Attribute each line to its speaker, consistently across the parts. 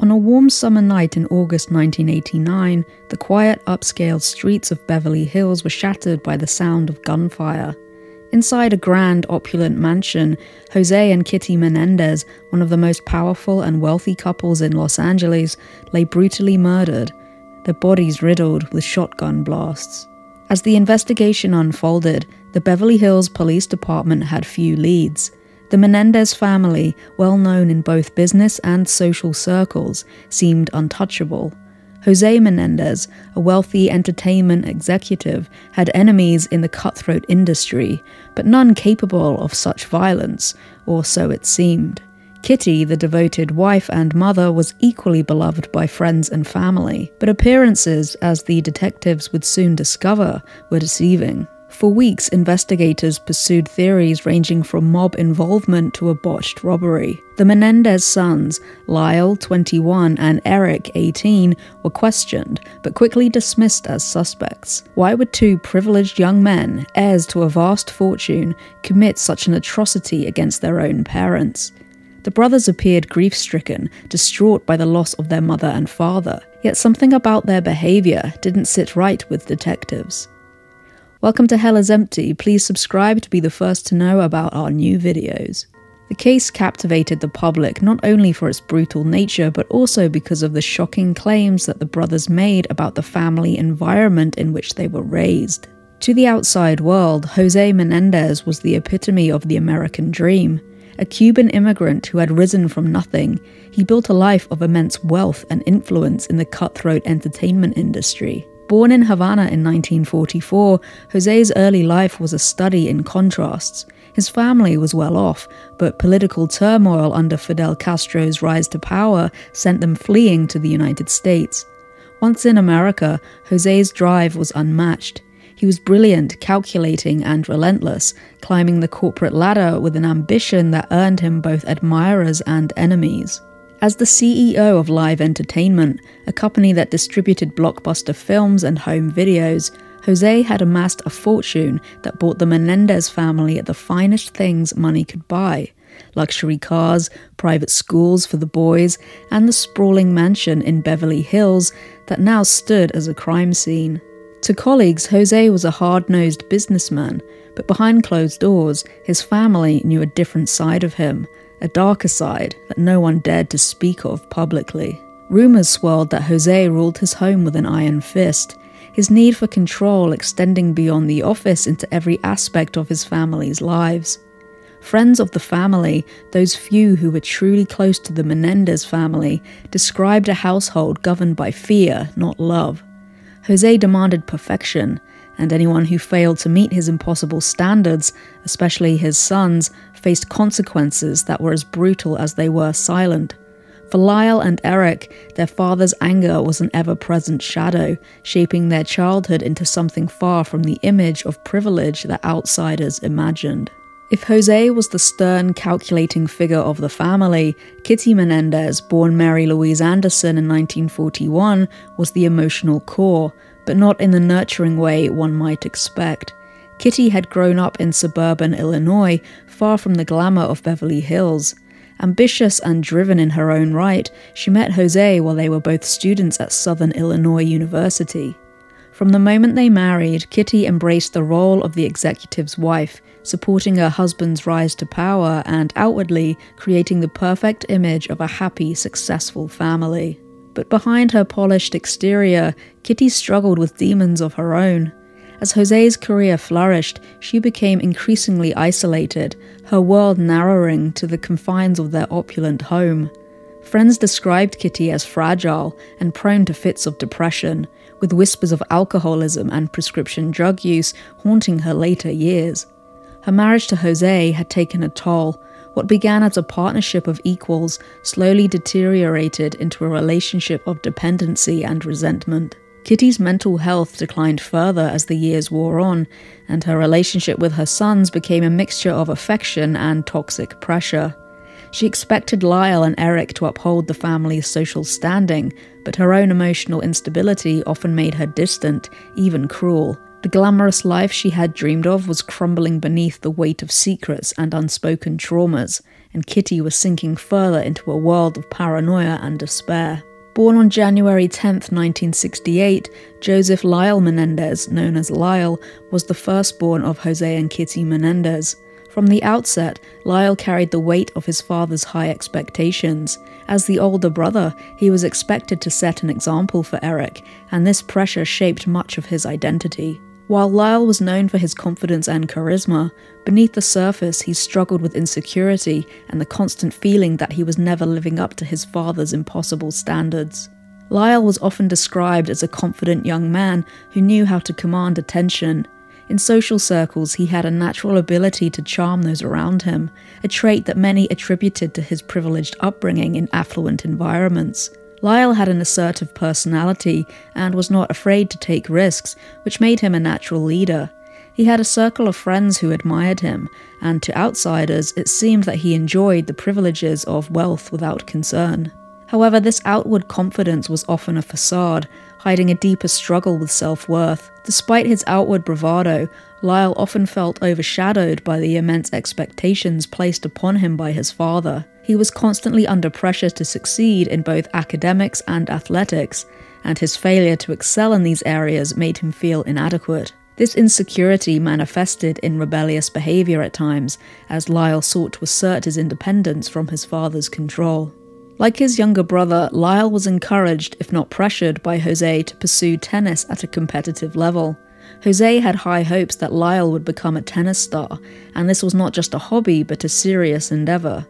Speaker 1: On a warm summer night in August 1989, the quiet upscale streets of Beverly Hills were shattered by the sound of gunfire. Inside a grand, opulent mansion, José and Kitty Menendez, one of the most powerful and wealthy couples in Los Angeles, lay brutally murdered, their bodies riddled with shotgun blasts. As the investigation unfolded, the Beverly Hills Police Department had few leads. The Menendez family, well known in both business and social circles, seemed untouchable. José Menendez, a wealthy entertainment executive, had enemies in the cutthroat industry, but none capable of such violence, or so it seemed. Kitty, the devoted wife and mother, was equally beloved by friends and family, but appearances, as the detectives would soon discover, were deceiving. For weeks, investigators pursued theories ranging from mob involvement to a botched robbery. The Menendez sons, Lyle, 21, and Erik, 18, were questioned, but quickly dismissed as suspects. Why would two privileged young men, heirs to a vast fortune, commit such an atrocity against their own parents? The brothers appeared grief-stricken, distraught by the loss of their mother and father, yet something about their behavior didn't sit right with detectives. Welcome to Hell is Empty. Please subscribe to be the first to know about our new videos. The case captivated the public not only for its brutal nature, but also because of the shocking claims that the brothers made about the family environment in which they were raised. To the outside world, José Menendez was the epitome of the American dream. A Cuban immigrant who had risen from nothing, he built a life of immense wealth and influence in the cutthroat entertainment industry. Born in Havana in 1944, José's early life was a study in contrasts. His family was well off, but political turmoil under Fidel Castro's rise to power sent them fleeing to the United States. Once in America, José's drive was unmatched. He was brilliant, calculating, and relentless, climbing the corporate ladder with an ambition that earned him both admirers and enemies. As the CEO of Live Entertainment, a company that distributed blockbuster films and home videos, José had amassed a fortune that bought the Menendez family the finest things money could buy: luxury cars, private schools for the boys, and the sprawling mansion in Beverly Hills that now stood as a crime scene. To colleagues, José was a hard-nosed businessman, but behind closed doors, his family knew a different side of him, a darker side that no one dared to speak of publicly. Rumors swirled that José ruled his home with an iron fist, his need for control extending beyond the office into every aspect of his family's lives. Friends of the family, those few who were truly close to the Menendez family, described a household governed by fear, not love. José demanded perfection, and anyone who failed to meet his impossible standards, especially his sons, faced consequences that were as brutal as they were silent. For Lyle and Erik, their father's anger was an ever-present shadow, shaping their childhood into something far from the image of privilege that outsiders imagined. If José was the stern, calculating figure of the family, Kitty Menendez, born Mary Louise Anderson in 1941, was the emotional core, but not in the nurturing way one might expect. Kitty had grown up in suburban Illinois, far from the glamour of Beverly Hills. Ambitious and driven in her own right, she met José while they were both students at Southern Illinois University. From the moment they married, Kitty embraced the role of the executive's wife, supporting her husband's rise to power and outwardly creating the perfect image of a happy, successful family. But behind her polished exterior, Kitty struggled with demons of her own. As José's career flourished, she became increasingly isolated, her world narrowing to the confines of their opulent home. Friends described Kitty as fragile and prone to fits of depression, with whispers of alcoholism and prescription drug use haunting her later years. Her marriage to José had taken a toll. What began as a partnership of equals slowly deteriorated into a relationship of dependency and resentment. Kitty's mental health declined further as the years wore on, and her relationship with her sons became a mixture of affection and toxic pressure. She expected Lyle and Erik to uphold the family's social standing, but her own emotional instability often made her distant, even cruel. The glamorous life she had dreamed of was crumbling beneath the weight of secrets and unspoken traumas, and Kitty was sinking further into a world of paranoia and despair. Born on January 10, 1968, Joseph Lyle Menendez, known as Lyle, was the firstborn of José and Kitty Menendez. From the outset, Lyle carried the weight of his father's high expectations. As the older brother, he was expected to set an example for Erik, and this pressure shaped much of his identity. While Lyle was known for his confidence and charisma, beneath the surface he struggled with insecurity and the constant feeling that he was never living up to his father's impossible standards. Lyle was often described as a confident young man who knew how to command attention. In social circles, he had a natural ability to charm those around him, a trait that many attributed to his privileged upbringing in affluent environments. Lyle had an assertive personality and was not afraid to take risks, which made him a natural leader. He had a circle of friends who admired him, and to outsiders it seemed that he enjoyed the privileges of wealth without concern. However, this outward confidence was often a facade, hiding a deeper struggle with self-worth. Despite his outward bravado, Lyle often felt overshadowed by the immense expectations placed upon him by his father. He was constantly under pressure to succeed in both academics and athletics, and his failure to excel in these areas made him feel inadequate. This insecurity manifested in rebellious behavior at times, as Lyle sought to assert his independence from his father's control. Like his younger brother, Lyle was encouraged, if not pressured, by José to pursue tennis at a competitive level. José had high hopes that Lyle would become a tennis star, and this was not just a hobby but a serious endeavour.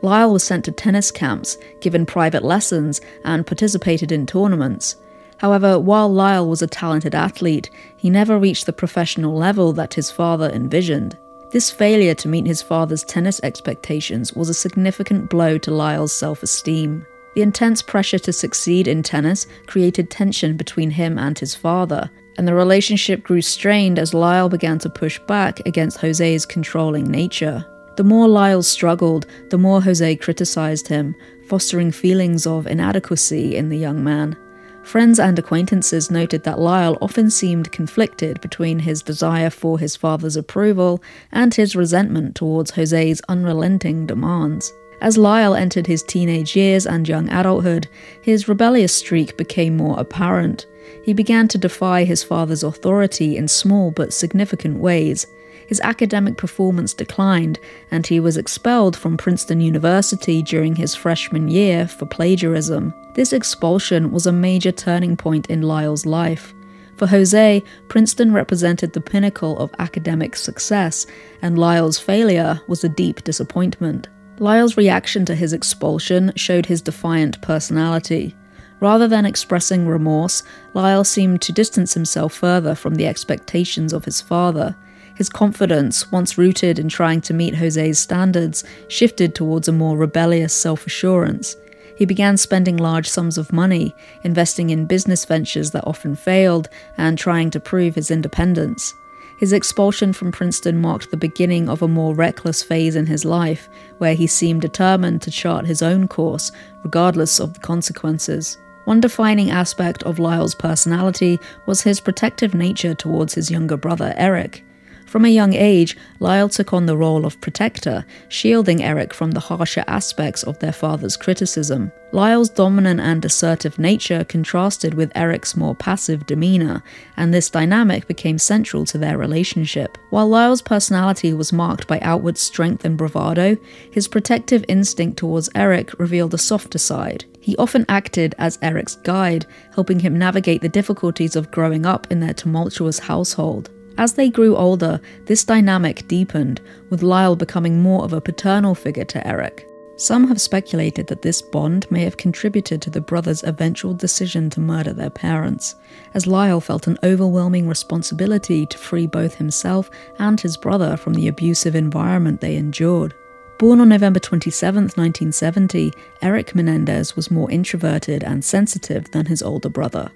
Speaker 1: Lyle was sent to tennis camps, given private lessons, and participated in tournaments. However, while Lyle was a talented athlete, he never reached the professional level that his father envisioned. This failure to meet his father's tennis expectations was a significant blow to Lyle's self-esteem. The intense pressure to succeed in tennis created tension between him and his father, and the relationship grew strained as Lyle began to push back against José's controlling nature. The more Lyle struggled, the more José criticized him, fostering feelings of inadequacy in the young man. Friends and acquaintances noted that Lyle often seemed conflicted between his desire for his father's approval and his resentment towards José's unrelenting demands. As Lyle entered his teenage years and young adulthood, his rebellious streak became more apparent. He began to defy his father's authority in small but significant ways. His academic performance declined, and he was expelled from Princeton University during his freshman year for plagiarism. This expulsion was a major turning point in Lyle's life. For José, Princeton represented the pinnacle of academic success, and Lyle's failure was a deep disappointment. Lyle's reaction to his expulsion showed his defiant personality. Rather than expressing remorse, Lyle seemed to distance himself further from the expectations of his father. His confidence, once rooted in trying to meet José's standards, shifted towards a more rebellious self-assurance. He began spending large sums of money, investing in business ventures that often failed, and trying to prove his independence. His expulsion from Princeton marked the beginning of a more reckless phase in his life, where he seemed determined to chart his own course, regardless of the consequences. One defining aspect of Lyle's personality was his protective nature towards his younger brother, Erik. From a young age, Lyle took on the role of protector, shielding Erik from the harsher aspects of their father's criticism. Lyle's dominant and assertive nature contrasted with Erik's more passive demeanor, and this dynamic became central to their relationship. While Lyle's personality was marked by outward strength and bravado, his protective instinct towards Erik revealed a softer side. He often acted as Erik's guide, helping him navigate the difficulties of growing up in their tumultuous household. As they grew older, this dynamic deepened, with Lyle becoming more of a paternal figure to Erik. Some have speculated that this bond may have contributed to the brothers' eventual decision to murder their parents, as Lyle felt an overwhelming responsibility to free both himself and his brother from the abusive environment they endured. Born on November 27, 1970, Erik Menendez was more introverted and sensitive than his older brother.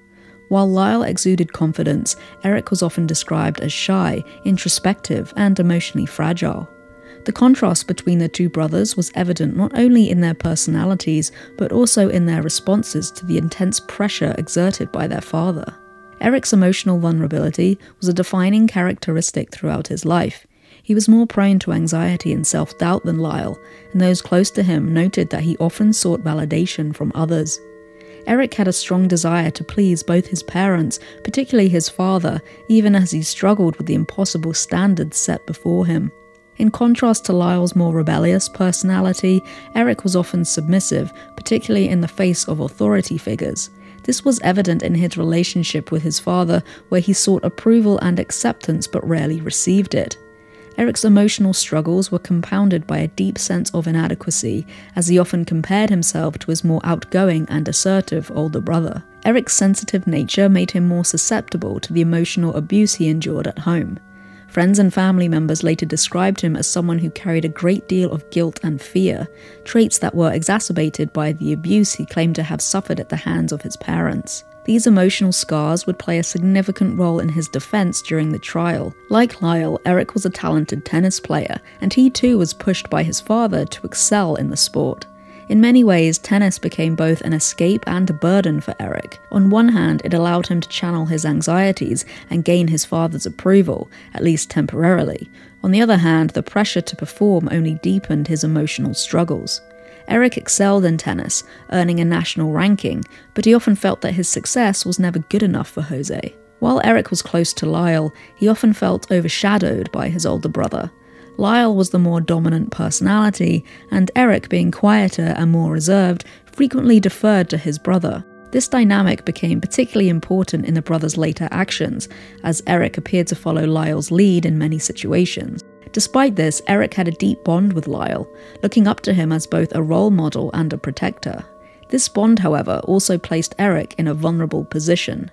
Speaker 1: While Lyle exuded confidence, Erik was often described as shy, introspective, and emotionally fragile. The contrast between the two brothers was evident not only in their personalities, but also in their responses to the intense pressure exerted by their father. Erik's emotional vulnerability was a defining characteristic throughout his life. He was more prone to anxiety and self-doubt than Lyle, and those close to him noted that he often sought validation from others. Erik had a strong desire to please both his parents, particularly his father, even as he struggled with the impossible standards set before him. In contrast to Lyle's more rebellious personality, Erik was often submissive, particularly in the face of authority figures. This was evident in his relationship with his father, where he sought approval and acceptance but rarely received it. Erik's emotional struggles were compounded by a deep sense of inadequacy, as he often compared himself to his more outgoing and assertive older brother. Erik's sensitive nature made him more susceptible to the emotional abuse he endured at home. Friends and family members later described him as someone who carried a great deal of guilt and fear, traits that were exacerbated by the abuse he claimed to have suffered at the hands of his parents. These emotional scars would play a significant role in his defense during the trial. Like Lyle, Erik was a talented tennis player, and he too was pushed by his father to excel in the sport. In many ways, tennis became both an escape and a burden for Erik. On one hand, it allowed him to channel his anxieties and gain his father's approval, at least temporarily. On the other hand, the pressure to perform only deepened his emotional struggles. Erik excelled in tennis, earning a national ranking, but he often felt that his success was never good enough for José. While Erik was close to Lyle, he often felt overshadowed by his older brother. Lyle was the more dominant personality, and Erik, being quieter and more reserved, frequently deferred to his brother. This dynamic became particularly important in the brothers' later actions, as Erik appeared to follow Lyle's lead in many situations. Despite this, Erik had a deep bond with Lyle, looking up to him as both a role model and a protector. This bond, however, also placed Erik in a vulnerable position.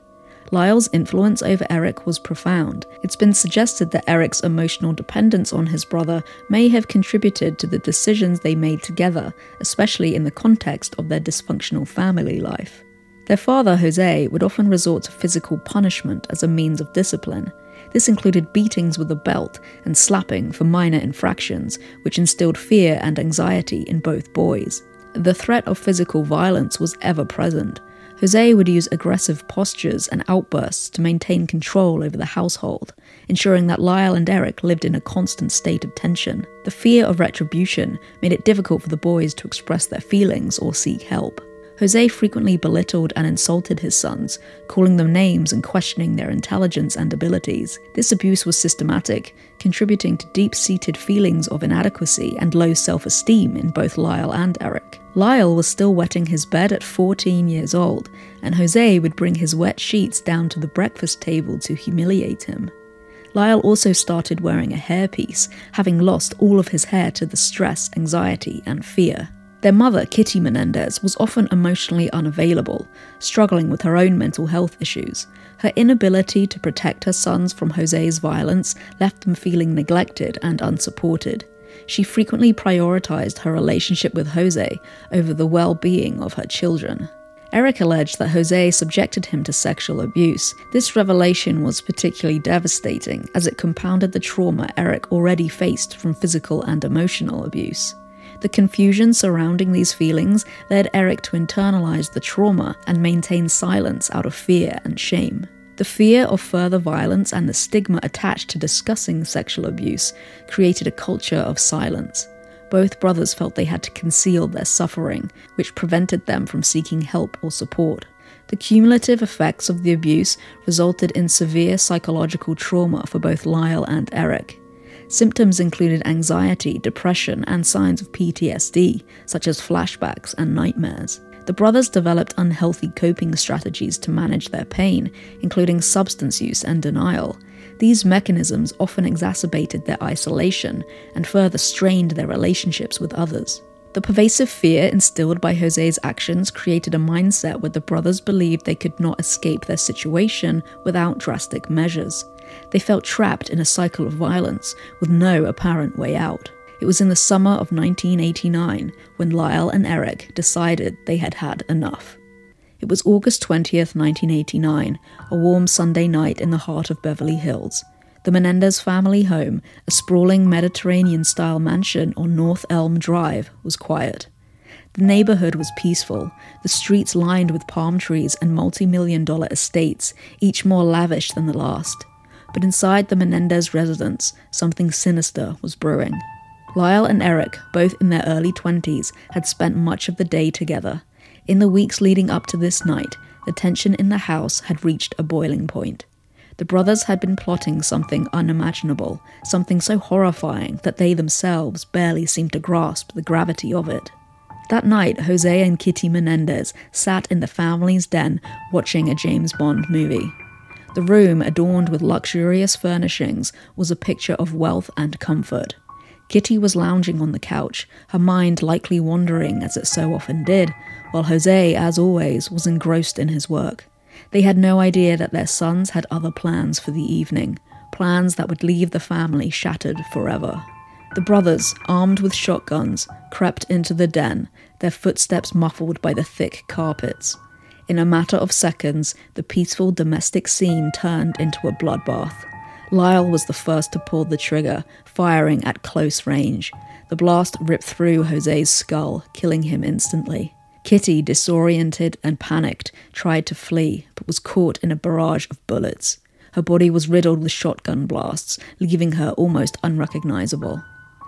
Speaker 1: Lyle's influence over Erik was profound. It's been suggested that Erik's emotional dependence on his brother may have contributed to the decisions they made together, especially in the context of their dysfunctional family life. Their father, José, would often resort to physical punishment as a means of discipline. This included beatings with a belt and slapping for minor infractions, which instilled fear and anxiety in both boys. The threat of physical violence was ever present. José would use aggressive postures and outbursts to maintain control over the household, ensuring that Lyle and Erik lived in a constant state of tension. The fear of retribution made it difficult for the boys to express their feelings or seek help. José frequently belittled and insulted his sons, calling them names and questioning their intelligence and abilities. This abuse was systematic, contributing to deep-seated feelings of inadequacy and low self-esteem in both Lyle and Erik. Lyle was still wetting his bed at 14 years old, and José would bring his wet sheets down to the breakfast table to humiliate him. Lyle also started wearing a hairpiece, having lost all of his hair to the stress, anxiety, and fear. Their mother, Kitty Menendez, was often emotionally unavailable, struggling with her own mental health issues. Her inability to protect her sons from José's violence left them feeling neglected and unsupported. She frequently prioritized her relationship with José over the well-being of her children. Erik alleged that José subjected him to sexual abuse. This revelation was particularly devastating, as it compounded the trauma Erik already faced from physical and emotional abuse. The confusion surrounding these feelings led Erik to internalize the trauma and maintain silence out of fear and shame. The fear of further violence and the stigma attached to discussing sexual abuse created a culture of silence. Both brothers felt they had to conceal their suffering, which prevented them from seeking help or support. The cumulative effects of the abuse resulted in severe psychological trauma for both Lyle and Erik. Symptoms included anxiety, depression, and signs of PTSD, such as flashbacks and nightmares. The brothers developed unhealthy coping strategies to manage their pain, including substance use and denial. These mechanisms often exacerbated their isolation and further strained their relationships with others. The pervasive fear instilled by José's actions created a mindset where the brothers believed they could not escape their situation without drastic measures. They felt trapped in a cycle of violence with no apparent way out. It was in the summer of 1989 when Lyle and Erik decided they had had enough. It was August 20th, 1989, a warm Sunday night in the heart of Beverly Hills. The Menendez family home, a sprawling Mediterranean-style mansion on North Elm Drive, was quiet. The neighborhood was peaceful, the streets lined with palm trees and multi-million-dollar estates, each more lavish than the last. But inside the Menendez residence, something sinister was brewing. Lyle and Erik, both in their early 20s, had spent much of the day together. In the weeks leading up to this night, the tension in the house had reached a boiling point. The brothers had been plotting something unimaginable, something so horrifying that they themselves barely seemed to grasp the gravity of it. That night, José and Kitty Menendez sat in the family's den watching a James Bond movie. The room, adorned with luxurious furnishings, was a picture of wealth and comfort. Kitty was lounging on the couch, her mind likely wandering as it so often did, while José, as always, was engrossed in his work. They had no idea that their sons had other plans for the evening, plans that would leave the family shattered forever. The brothers, armed with shotguns, crept into the den, their footsteps muffled by the thick carpets. In a matter of seconds, the peaceful domestic scene turned into a bloodbath. Lyle was the first to pull the trigger, firing at close range. The blast ripped through José's skull, killing him instantly. Kitty, disoriented and panicked, tried to flee, but was caught in a barrage of bullets. Her body was riddled with shotgun blasts, leaving her almost unrecognizable.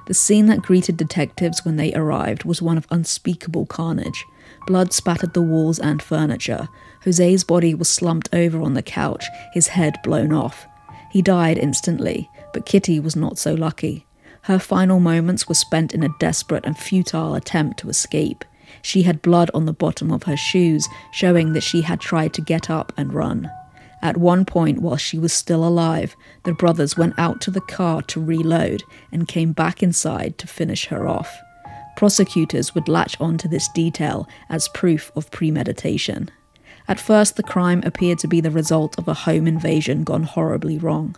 Speaker 1: The scene that greeted detectives when they arrived was one of unspeakable carnage. Blood spattered the walls and furniture. José's body was slumped over on the couch, his head blown off. He died instantly, but Kitty was not so lucky. Her final moments were spent in a desperate and futile attempt to escape. She had blood on the bottom of her shoes, showing that she had tried to get up and run. At one point, while she was still alive, the brothers went out to the car to reload and came back inside to finish her off. Prosecutors would latch onto this detail as proof of premeditation. At first, the crime appeared to be the result of a home invasion gone horribly wrong.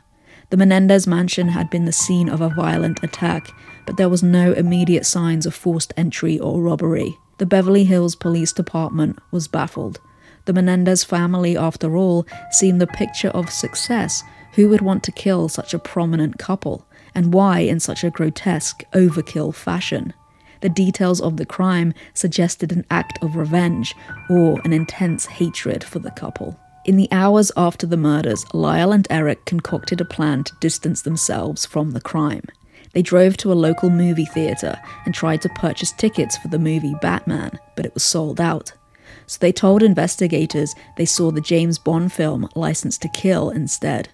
Speaker 1: The Menendez mansion had been the scene of a violent attack, but there was no immediate signs of forced entry or robbery. The Beverly Hills Police Department was baffled. The Menendez family, after all, seemed the picture of success. Who would want to kill such a prominent couple? And why in such a grotesque, overkill fashion? The details of the crime suggested an act of revenge or an intense hatred for the couple. In the hours after the murders, Lyle and Erik concocted a plan to distance themselves from the crime. They drove to a local movie theater and tried to purchase tickets for the movie Batman, but it was sold out. So they told investigators they saw the James Bond film License to Kill instead.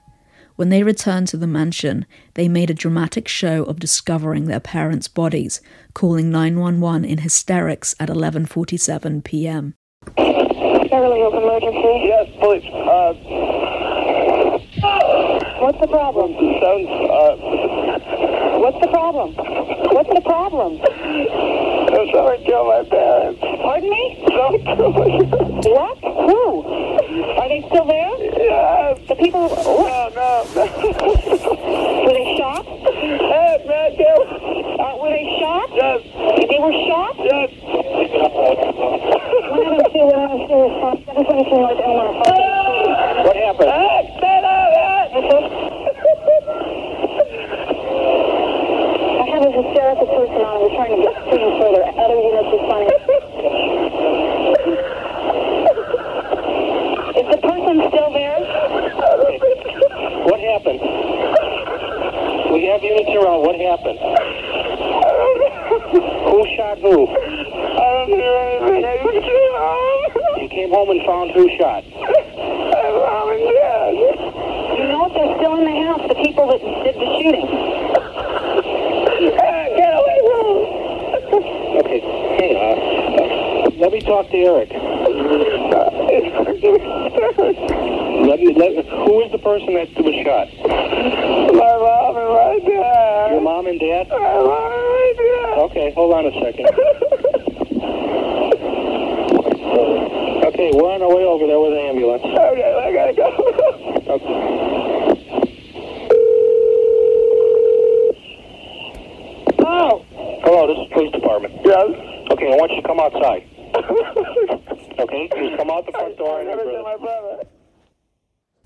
Speaker 1: When they returned to the mansion, they made a dramatic show of discovering their parents' bodies, calling 911 in hysterics at 11:47 p.m.
Speaker 2: Beverly Hills emergency?
Speaker 3: Yes, police.
Speaker 2: What's the problem? What's the problem? What's the problem?
Speaker 3: Someone killed my parents.
Speaker 2: Pardon me?
Speaker 3: Someone killed my parents.
Speaker 2: What? Who? Are they still there?
Speaker 3: Yes.
Speaker 2: The people...
Speaker 3: No.
Speaker 2: Were they shot?
Speaker 3: Hey, man,
Speaker 2: Were they shot?
Speaker 3: Yes.
Speaker 2: They were shot?
Speaker 3: Yes.
Speaker 2: 102, 722 North Elmore.
Speaker 3: What happened?
Speaker 2: I have a hysterical person on. We're trying to get things further. Other units responding. Is the person still there?
Speaker 3: What happened? We have units around. What happened? Who shot who?
Speaker 2: I don't hear anything. I just came home.
Speaker 3: You came home and found who shot?
Speaker 2: Mom and Dad. You know if they're still in the house, the people that did the shooting.
Speaker 3: Get away from me. Okay, hang on. Let me talk to Erik. Who is the person that was shot?
Speaker 2: My mom and my dad.
Speaker 3: Your mom and dad?
Speaker 2: My mom and my dad.
Speaker 3: Okay, hold on a second. Okay, we're on our way over there with the ambulance.
Speaker 2: Okay, I gotta go.
Speaker 3: Okay.
Speaker 2: Oh.
Speaker 3: Hello, this is police department.
Speaker 2: Yes.
Speaker 3: Okay, I want you to come outside. Okay, just come out the front door and
Speaker 2: my brother.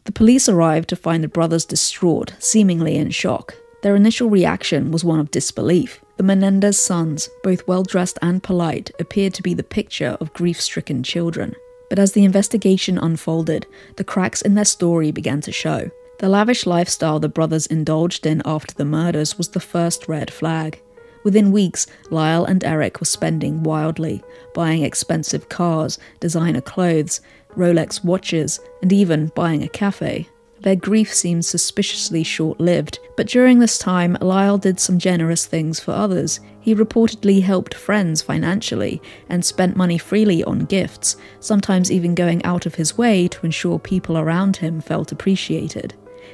Speaker 1: The police arrived to find the brothers distraught, seemingly in shock. Their initial reaction was one of disbelief. The Menendez sons, both well-dressed and polite, appeared to be the picture of grief-stricken children. But as the investigation unfolded, the cracks in their story began to show. The lavish lifestyle the brothers indulged in after the murders was the first red flag. Within weeks, Lyle and Erik were spending wildly, buying expensive cars, designer clothes, Rolex watches, and even buying a cafe. Their grief seemed suspiciously short-lived, but during this time, Lyle did some generous things for others. He reportedly helped friends financially and spent money freely on gifts, sometimes even going out of his way to ensure people around him felt appreciated.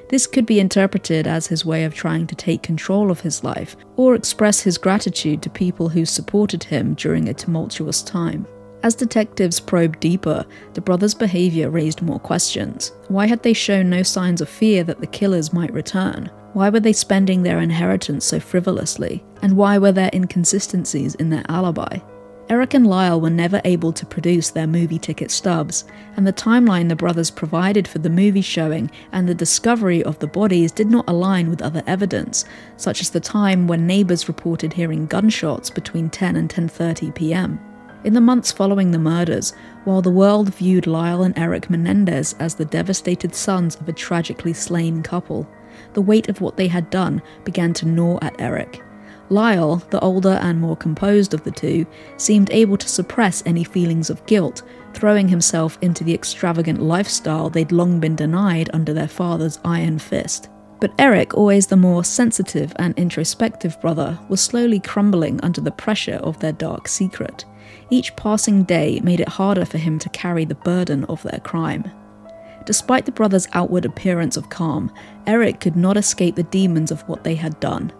Speaker 1: This could be interpreted as his way of trying to take control of his life, or express his gratitude to people who supported him during a tumultuous time. As detectives probed deeper, the brothers' behavior raised more questions. Why had they shown no signs of fear that the killers might return? Why were they spending their inheritance so frivolously? And why were there inconsistencies in their alibi? Erik and Lyle were never able to produce their movie ticket stubs, and the timeline the brothers provided for the movie showing and the discovery of the bodies did not align with other evidence, such as the time when neighbours reported hearing gunshots between 10 and 10:30 p.m. In the months following the murders, while the world viewed Lyle and Erik Menendez as the devastated sons of a tragically slain couple, the weight of what they had done began to gnaw at Erik. Lyle, the older and more composed of the two, seemed able to suppress any feelings of guilt, throwing himself into the extravagant lifestyle they'd long been denied under their father's iron fist. But Erik, always the more sensitive and introspective brother, was slowly crumbling under the pressure of their dark secret. Each passing day made it harder for him to carry the burden of their crime. Despite the brothers' outward appearance of calm, Erik could not escape the demons of what they had done.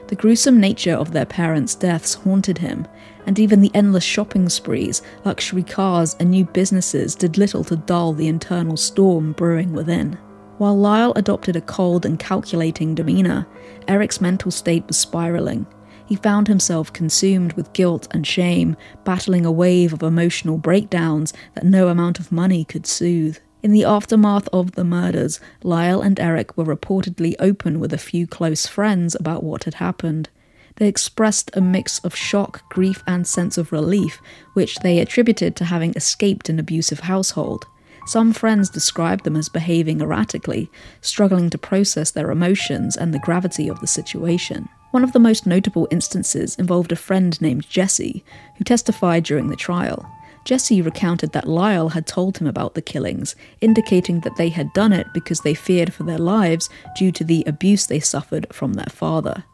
Speaker 1: The gruesome nature of their parents' deaths haunted him, and even the endless shopping sprees, luxury cars, and new businesses did little to dull the internal storm brewing within. While Lyle adopted a cold and calculating demeanour, Erik's mental state was spiralling. He found himself consumed with guilt and shame, battling a wave of emotional breakdowns that no amount of money could soothe. In the aftermath of the murders, Lyle and Erik were reportedly open with a few close friends about what had happened. They expressed a mix of shock, grief, and sense of relief, which they attributed to having escaped an abusive household. Some friends described them as behaving erratically, struggling to process their emotions and the gravity of the situation. One of the most notable instances involved a friend named Jesse, who testified during the trial. Jesse recounted that Lyle had told him about the killings, indicating that they had done it because they feared for their lives due to the abuse they suffered from their father.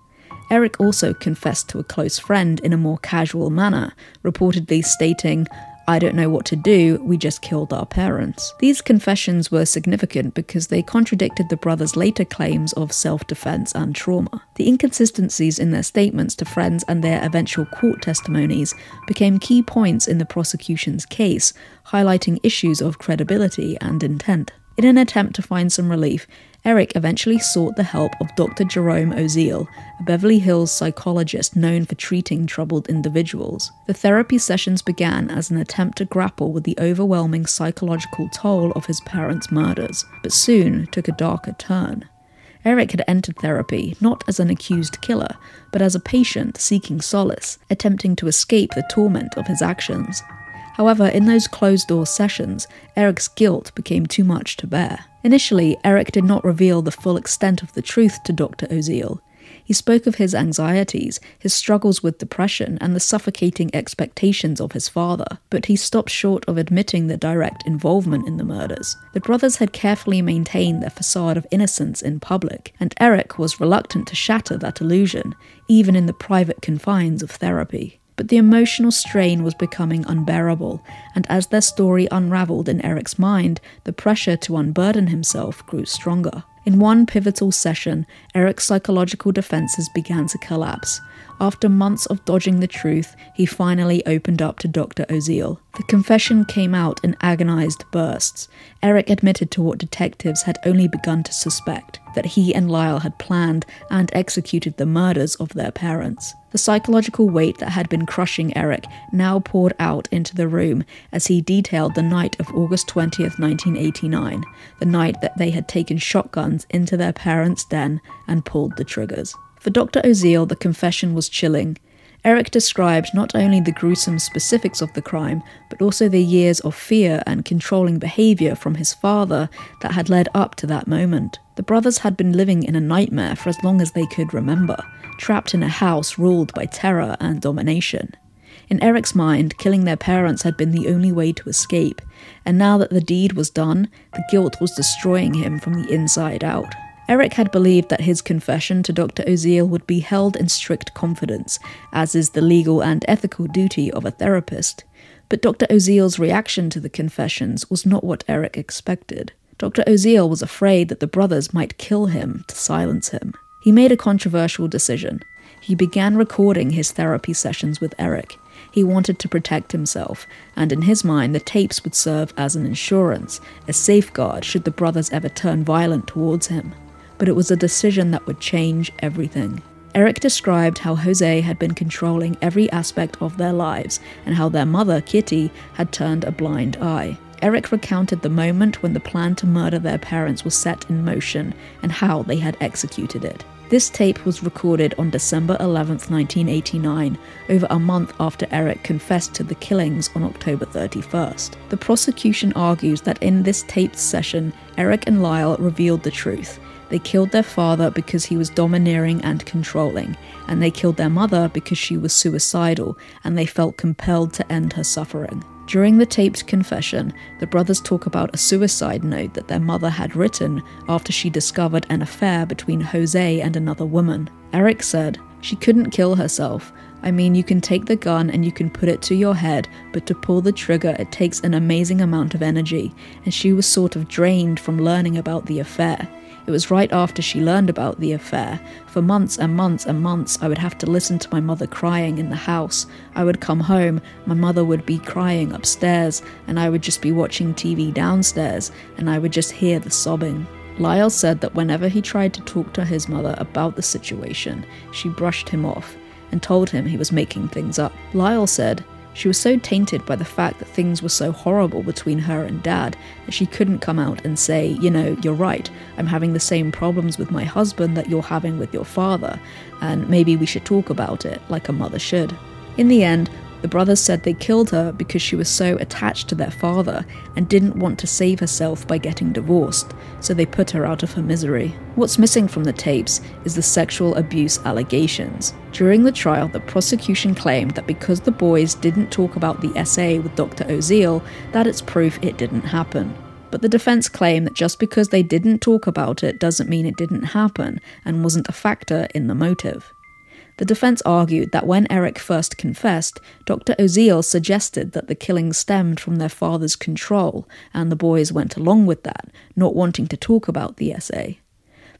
Speaker 1: Erik also confessed to a close friend in a more casual manner, reportedly stating, "I don't know what to do, we just killed our parents." These confessions were significant because they contradicted the brothers' later claims of self-defense and trauma. The inconsistencies in their statements to friends and their eventual court testimonies became key points in the prosecution's case, highlighting issues of credibility and intent. In an attempt to find some relief, Erik eventually sought the help of Dr. Jerome Oziel, a Beverly Hills psychologist known for treating troubled individuals. The therapy sessions began as an attempt to grapple with the overwhelming psychological toll of his parents' murders, but soon took a darker turn. Erik had entered therapy not as an accused killer, but as a patient seeking solace, attempting to escape the torment of his actions. However, in those closed-door sessions, Erik's guilt became too much to bear. Initially, Erik did not reveal the full extent of the truth to Dr. Oziel. He spoke of his anxieties, his struggles with depression, and the suffocating expectations of his father, but he stopped short of admitting the direct involvement in the murders. The brothers had carefully maintained their facade of innocence in public, and Erik was reluctant to shatter that illusion, even in the private confines of therapy. But the emotional strain was becoming unbearable, and as their story unraveled in Erik's mind, the pressure to unburden himself grew stronger. In one pivotal session, Erik's psychological defenses began to collapse. After months of dodging the truth, he finally opened up to Dr. Oziel. The confession came out in agonized bursts. Erik admitted to what detectives had only begun to suspect, that he and Lyle had planned and executed the murders of their parents. The psychological weight that had been crushing Erik now poured out into the room as he detailed the night of August 20th, 1989, the night that they had taken shotguns into their parents' den and pulled the triggers. For Dr. Oziel, the confession was chilling. Erik described not only the gruesome specifics of the crime, but also the years of fear and controlling behaviour from his father that had led up to that moment. The brothers had been living in a nightmare for as long as they could remember, trapped in a house ruled by terror and domination. In Erik's mind, killing their parents had been the only way to escape, and now that the deed was done, the guilt was destroying him from the inside out. Erik had believed that his confession to Dr. Oziel would be held in strict confidence, as is the legal and ethical duty of a therapist. But Dr. Oziel's reaction to the confessions was not what Erik expected. Dr. Oziel was afraid that the brothers might kill him to silence him. He made a controversial decision. He began recording his therapy sessions with Erik. He wanted to protect himself, and in his mind the tapes would serve as an insurance, a safeguard should the brothers ever turn violent towards him. But it was a decision that would change everything. Erik described how José had been controlling every aspect of their lives, and how their mother, Kitty, had turned a blind eye. Erik recounted the moment when the plan to murder their parents was set in motion, and how they had executed it. This tape was recorded on December 11th, 1989, over a month after Erik confessed to the killings on October 31st. The prosecution argues that in this taped session, Erik and Lyle revealed the truth. They killed their father because he was domineering and controlling, and they killed their mother because she was suicidal, and they felt compelled to end her suffering. During the taped confession, the brothers talk about a suicide note that their mother had written after she discovered an affair between José and another woman. Erik said, "She couldn't kill herself. I mean, you can take the gun and you can put it to your head, but to pull the trigger it takes an amazing amount of energy, and she was sort of drained from learning about the affair. It was right after she learned about the affair. For months and months and months, I would have to listen to my mother crying in the house. I would come home, my mother would be crying upstairs, and I would just be watching TV downstairs, and I would just hear the sobbing." Lyle said that whenever he tried to talk to his mother about the situation, she brushed him off and told him he was making things up. Lyle said, "She was so tainted by the fact that things were so horrible between her and Dad that she couldn't come out and say, you know, you're right, I'm having the same problems with my husband that you're having with your father, and maybe we should talk about it, like a mother should." In the end, the brothers said they killed her because she was so attached to their father and didn't want to save herself by getting divorced, so they put her out of her misery. What's missing from the tapes is the sexual abuse allegations. During the trial, the prosecution claimed that because the boys didn't talk about the SA with Dr. Oziel, that it's proof it didn't happen. But the defense claimed that just because they didn't talk about it doesn't mean it didn't happen and wasn't a factor in the motive. The defense argued that when Erik first confessed, Dr. Oziel suggested that the killings stemmed from their father's control, and the boys went along with that, not wanting to talk about the SA.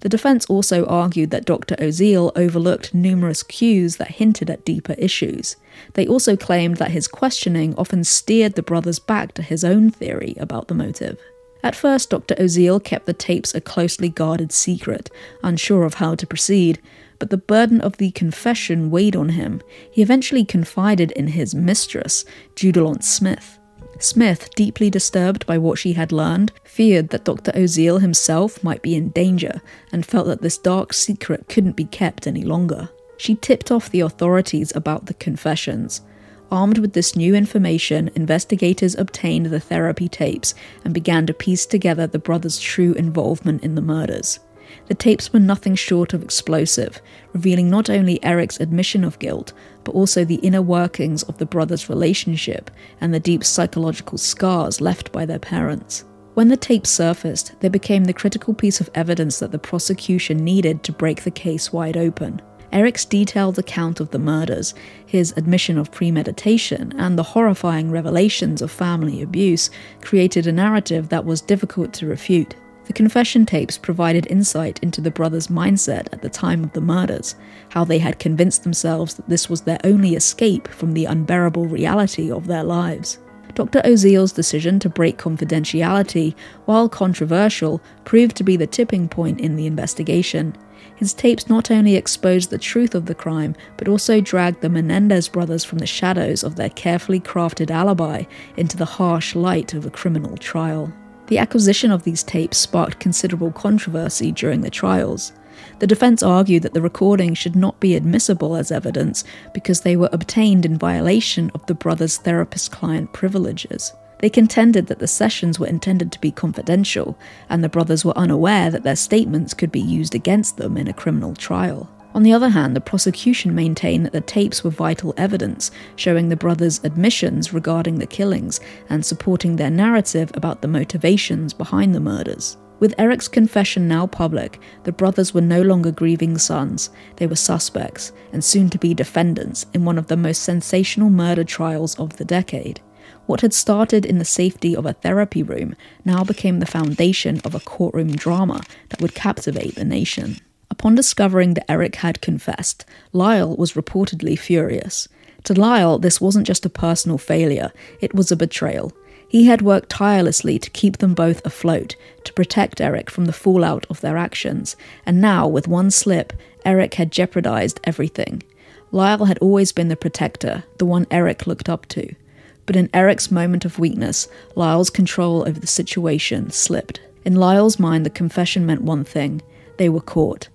Speaker 1: The defense also argued that Dr. Oziel overlooked numerous cues that hinted at deeper issues. They also claimed that his questioning often steered the brothers back to his own theory about the motive. At first, Dr. Oziel kept the tapes a closely guarded secret, unsure of how to proceed, but the burden of the confession weighed on him. He eventually confided in his mistress, Judalont Smith. Smith, deeply disturbed by what she had learned, feared that Dr. Oziel himself might be in danger and felt that this dark secret couldn't be kept any longer. She tipped off the authorities about the confessions. Armed with this new information, investigators obtained the therapy tapes and began to piece together the brothers' true involvement in the murders. The tapes were nothing short of explosive, revealing not only Erik's admission of guilt, but also the inner workings of the brothers' relationship and the deep psychological scars left by their parents. When the tapes surfaced, they became the critical piece of evidence that the prosecution needed to break the case wide open. Erik's detailed account of the murders, his admission of premeditation, and the horrifying revelations of family abuse created a narrative that was difficult to refute. The confession tapes provided insight into the brothers' mindset at the time of the murders, how they had convinced themselves that this was their only escape from the unbearable reality of their lives. Dr. Oziel's decision to break confidentiality, while controversial, proved to be the tipping point in the investigation. His tapes not only exposed the truth of the crime, but also dragged the Menendez brothers from the shadows of their carefully crafted alibi into the harsh light of a criminal trial. The acquisition of these tapes sparked considerable controversy during the trials. The defense argued that the recordings should not be admissible as evidence because they were obtained in violation of the brothers' therapist-client privileges. They contended that the sessions were intended to be confidential, and the brothers were unaware that their statements could be used against them in a criminal trial. On the other hand, the prosecution maintained that the tapes were vital evidence, showing the brothers' admissions regarding the killings and supporting their narrative about the motivations behind the murders. With Erik's confession now public, the brothers were no longer grieving sons, they were suspects, and soon to be defendants in one of the most sensational murder trials of the decade. What had started in the safety of a therapy room now became the foundation of a courtroom drama that would captivate the nation. Upon discovering that Erik had confessed, Lyle was reportedly furious. To Lyle, this wasn't just a personal failure, it was a betrayal. He had worked tirelessly to keep them both afloat, to protect Erik from the fallout of their actions, and now, with one slip, Erik had jeopardized everything. Lyle had always been the protector, the one Erik looked up to. But in Erik's moment of weakness, Lyle's control over the situation slipped. In Lyle's mind, the confession meant one thing: they were caught.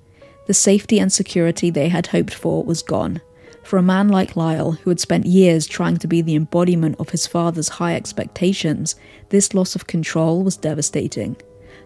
Speaker 1: The safety and security they had hoped for was gone. For a man like Lyle, who had spent years trying to be the embodiment of his father's high expectations, this loss of control was devastating.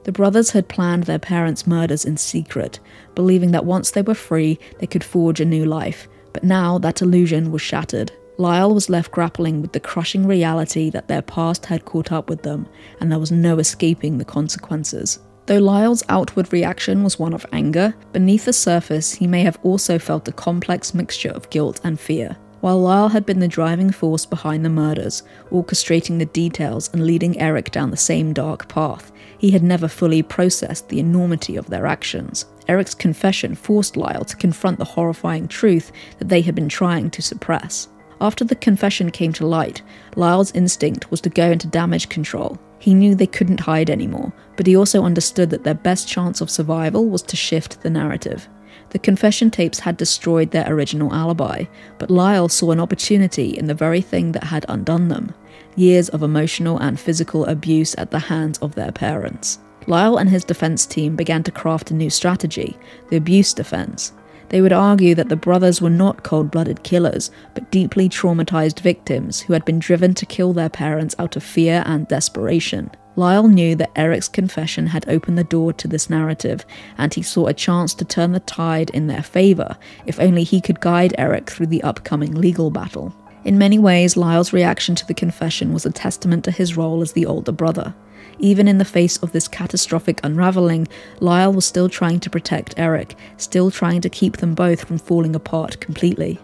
Speaker 1: The brothers had planned their parents' murders in secret, believing that once they were free, they could forge a new life. But now that illusion was shattered. Lyle was left grappling with the crushing reality that their past had caught up with them, and there was no escaping the consequences. Though Lyle's outward reaction was one of anger, beneath the surface he may have also felt a complex mixture of guilt and fear. While Lyle had been the driving force behind the murders, orchestrating the details and leading Erik down the same dark path, he had never fully processed the enormity of their actions. Erik's confession forced Lyle to confront the horrifying truth that they had been trying to suppress. After the confession came to light, Lyle's instinct was to go into damage control. He knew they couldn't hide anymore, but he also understood that their best chance of survival was to shift the narrative. The confession tapes had destroyed their original alibi, but Lyle saw an opportunity in the very thing that had undone them: years of emotional and physical abuse at the hands of their parents. Lyle and his defense team began to craft a new strategy: the abuse defense. They would argue that the brothers were not cold-blooded killers, but deeply traumatized victims who had been driven to kill their parents out of fear and desperation. Lyle knew that Erik's confession had opened the door to this narrative, and he saw a chance to turn the tide in their favor, if only he could guide Erik through the upcoming legal battle. In many ways, Lyle's reaction to the confession was a testament to his role as the older brother. Even in the face of this catastrophic unraveling, Lyle was still trying to protect Erik, still trying to keep them both from falling apart completely.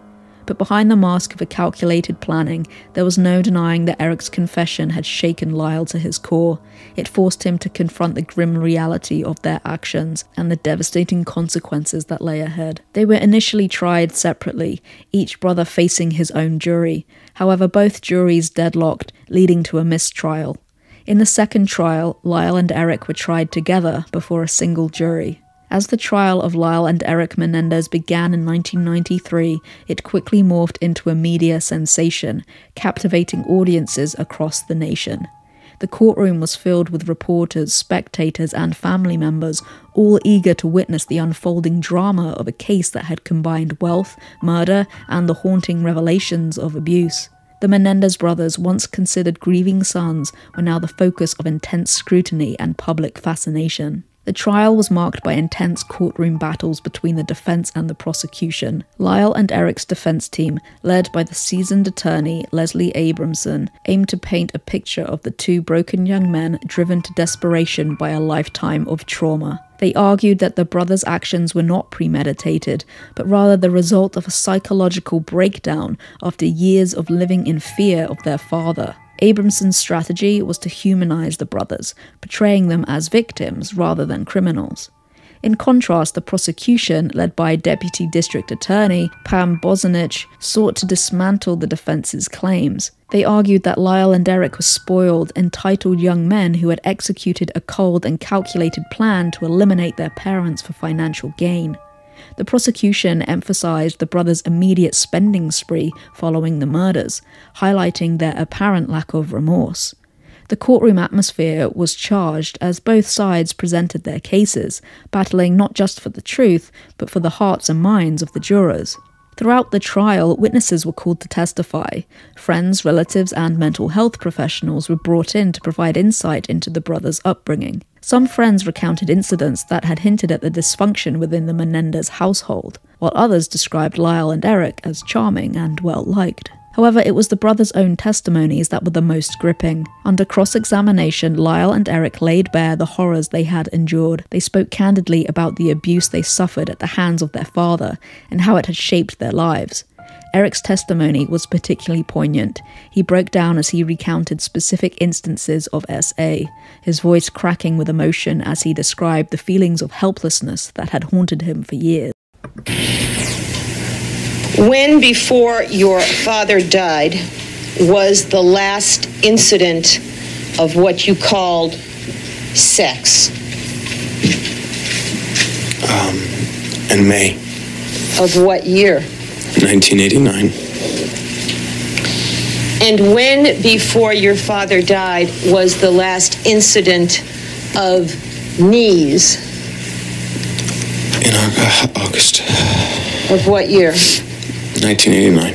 Speaker 1: But behind the mask of a calculated planning, there was no denying that Erik's confession had shaken Lyle to his core. It forced him to confront the grim reality of their actions and the devastating consequences that lay ahead. They were initially tried separately, each brother facing his own jury. However, both juries deadlocked, leading to a mistrial. In the second trial, Lyle and Erik were tried together before a single jury. As the trial of Lyle and Erik Menendez began in 1993, it quickly morphed into a media sensation, captivating audiences across the nation. The courtroom was filled with reporters, spectators, and family members, all eager to witness the unfolding drama of a case that had combined wealth, murder, and the haunting revelations of abuse. The Menendez brothers, once considered grieving sons, were now the focus of intense scrutiny and public fascination. The trial was marked by intense courtroom battles between the defense and the prosecution. Lyle and Erik's defense team, led by the seasoned attorney Leslie Abramson, aimed to paint a picture of the two broken young men driven to desperation by a lifetime of trauma. They argued that the brothers' actions were not premeditated, but rather the result of a psychological breakdown after years of living in fear of their father. Abramson's strategy was to humanize the brothers, portraying them as victims rather than criminals. In contrast, the prosecution, led by Deputy District Attorney Pam Bozanich, sought to dismantle the defense's claims. They argued that Lyle and Erik were spoiled, entitled young men who had executed a cold and calculated plan to eliminate their parents for financial gain. The prosecution emphasized the brothers' immediate spending spree following the murders, highlighting their apparent lack of remorse. The courtroom atmosphere was charged as both sides presented their cases, battling not just for the truth, but for the hearts and minds of the jurors. Throughout the trial, witnesses were called to testify. Friends, relatives, and mental health professionals were brought in to provide insight into the brothers' upbringing. Some friends recounted incidents that had hinted at the dysfunction within the Menendez household, while others described Lyle and Erik as charming and well-liked. However, it was the brothers' own testimonies that were the most gripping. Under cross-examination, Lyle and Erik laid bare the horrors they had endured. They spoke candidly about the abuse they suffered at the hands of their father and how it had shaped their lives. Erik's testimony was particularly poignant. He broke down as he recounted specific instances of SA, his voice cracking with emotion as he described the feelings of helplessness that had haunted him for years.
Speaker 4: When, before your father died, was the last incident of what you called sex?
Speaker 5: In May.
Speaker 4: Of what year?
Speaker 5: 1989.
Speaker 4: And when, before your father died, was the last incident of knees?
Speaker 5: In August.
Speaker 4: Of what year?
Speaker 5: 1989.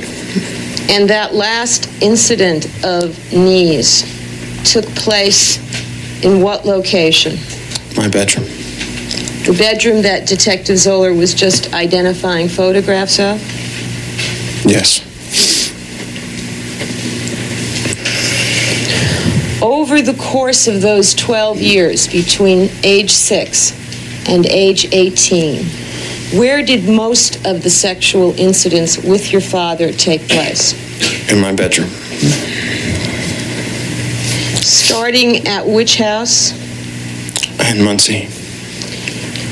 Speaker 4: And that last incident of knees took place in what location?
Speaker 5: My bedroom.
Speaker 4: The bedroom that Detective Zoller was just identifying photographs of?
Speaker 5: Yes.
Speaker 4: Over the course of those 12 years, between age 6 and age 18, where did most of the sexual incidents with your father take place?
Speaker 5: In my bedroom.
Speaker 4: Starting at which house?
Speaker 5: In Muncie.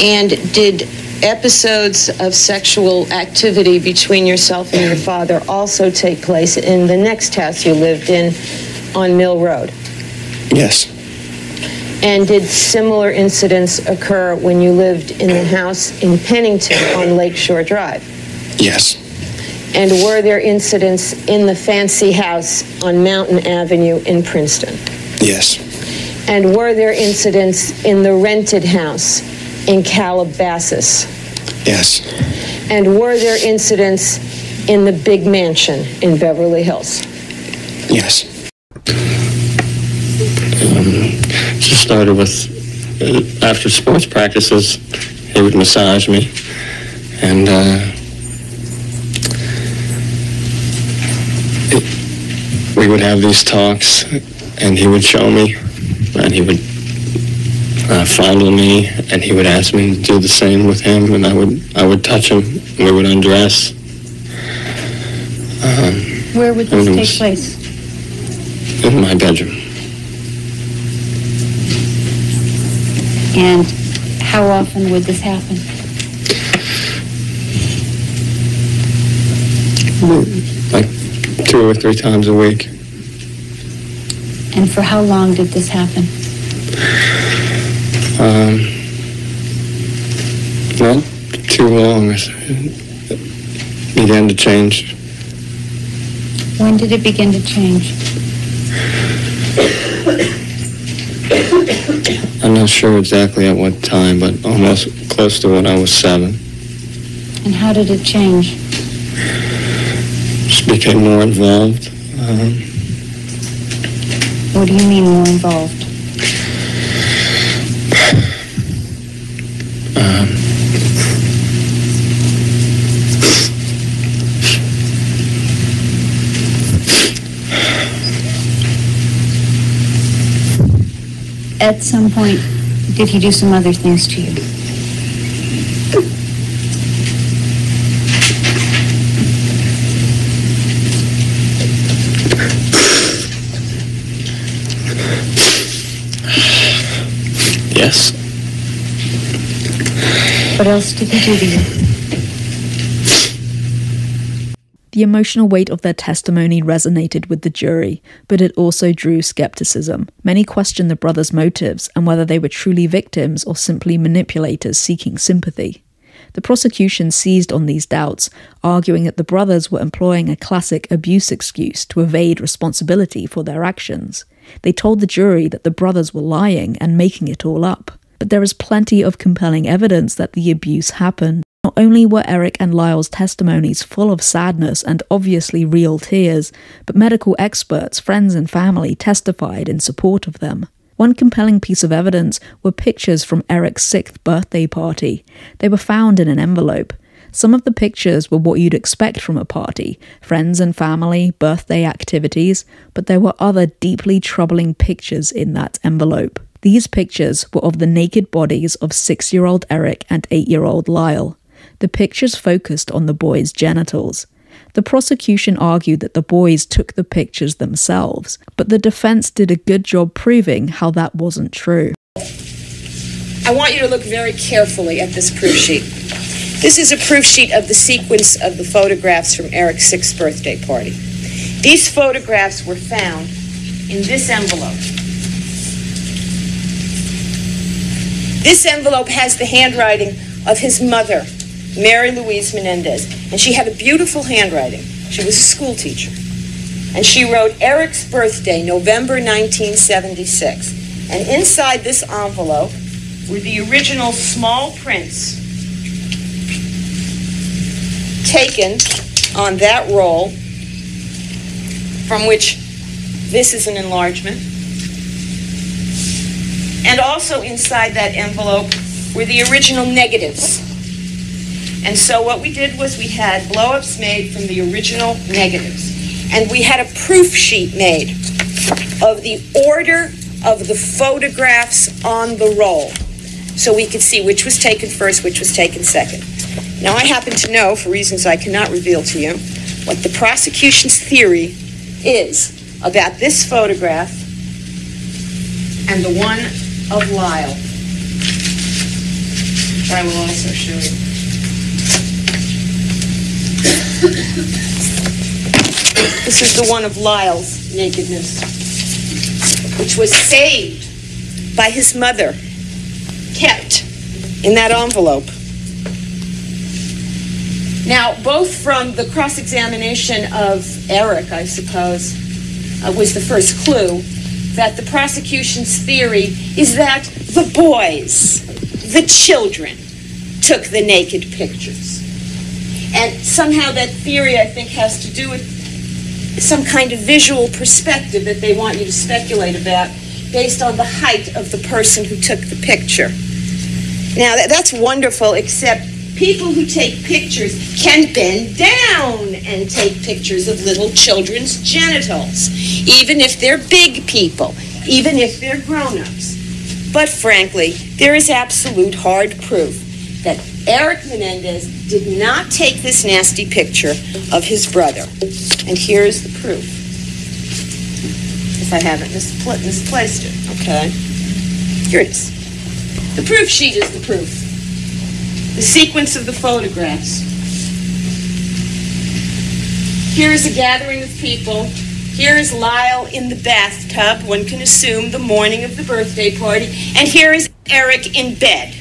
Speaker 4: And did episodes of sexual activity between yourself and your father also take place in the next house you lived in on Mill Road?
Speaker 5: Yes.
Speaker 4: And did similar incidents occur when you lived in the house in Pennington on Lakeshore Drive?
Speaker 5: Yes.
Speaker 4: And were there incidents in the fancy house on Mountain Avenue in Princeton?
Speaker 5: Yes.
Speaker 4: And were there incidents in the rented house in Calabasas?
Speaker 5: Yes.
Speaker 4: And were there incidents in the big mansion in Beverly Hills?
Speaker 5: Yes.
Speaker 6: Just started with, after sports practices, he would massage me, and we would have these talks, and he would show me, and he would fondle me, and he would ask me to do the same with him, and I would touch him, and we would undress.
Speaker 7: Where would this take place?
Speaker 6: In my bedroom.
Speaker 7: And how often would this happen?
Speaker 6: Like 2 or 3 times a week.
Speaker 7: And for how long did this happen?
Speaker 6: Not too long. It began to change.
Speaker 7: When did it begin to change?
Speaker 6: I'm not sure exactly at what time, but almost close to when I was 7.
Speaker 7: And how did it change?
Speaker 6: Just became more involved.
Speaker 7: What do you mean more involved? At some point, did he do some other things to you?
Speaker 6: Yes.
Speaker 7: What else did he do to you?
Speaker 1: The emotional weight of their testimony resonated with the jury, but it also drew skepticism. Many questioned the brothers' motives and whether they were truly victims or simply manipulators seeking sympathy. The prosecution seized on these doubts, arguing that the brothers were employing a classic abuse excuse to evade responsibility for their actions. They told the jury that the brothers were lying and making it all up. But there is plenty of compelling evidence that the abuse happened. Not only were Erik and Lyle's testimonies full of sadness and obviously real tears, but medical experts, friends and family testified in support of them. One compelling piece of evidence were pictures from Erik's 6th birthday party. They were found in an envelope. Some of the pictures were what you'd expect from a party, friends and family, birthday activities, but there were other deeply troubling pictures in that envelope. These pictures were of the naked bodies of 6-year-old Erik and 8-year-old Lyle. The pictures focused on the boys' genitals. The prosecution argued that the boys took the pictures themselves, but the defense did a good job proving how that wasn't true.
Speaker 4: I want you to look very carefully at this proof sheet. This is a proof sheet of the sequence of the photographs from Erik's 6th birthday party. These photographs were found in this envelope. This envelope has the handwriting of his mother, Mary Louise Menendez, and she had a beautiful handwriting. She was a school teacher. And she wrote Erik's birthday, November 1976. And inside this envelope were the original small prints taken on that roll, from which this is an enlargement. And also inside that envelope were the original negatives. And so what we did was we had blow-ups made from the original negatives. And we had a proof sheet made of the order of the photographs on the roll, so we could see which was taken first, which was taken second. Now, I happen to know, for reasons I cannot reveal to you, what the prosecution's theory is about this photograph and the one of Lyle, which I will also show you. This is the one of Lyle's nakedness, which was saved by his mother, kept in that envelope. Now, both from the cross-examination of Erik, I suppose, was the first clue that the prosecution's theory is that the boys, the children, took the naked pictures. And somehow that theory, I think, has to do with some kind of visual perspective that they want you to speculate about based on the height of the person who took the picture. Now, that's wonderful, except people who take pictures can bend down and take pictures of little children's genitals, even if they're big people, even if they're grown-ups. But frankly, there is absolute hard proof that Erik Menendez did not take this nasty picture of his brother. And here's the proof. If I haven't misplaced it, okay? Here it is. The proof sheet is the proof. The sequence of the photographs. Here is a gathering of people. Here is Lyle in the bathtub, one can assume the morning of the birthday party. And here is Erik in bed.